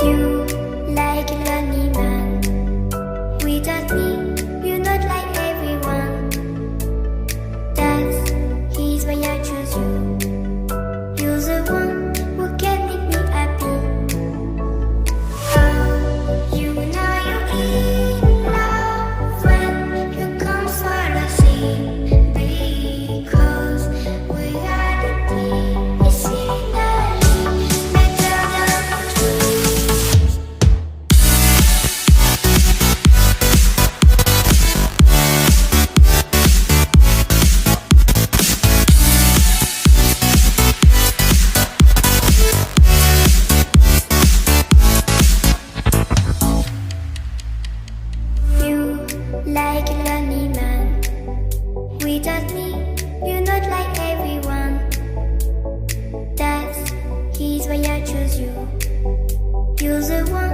You like a lonely man. Without me, you're not like everyone. That's why I choose you. You're the one who can make me happy. Oh, you know you're in love when you come for the sea. Because reality is scenery better than dreams. You like a lonely man. Without me, you're not like everyone. That's why I choose you. You're the one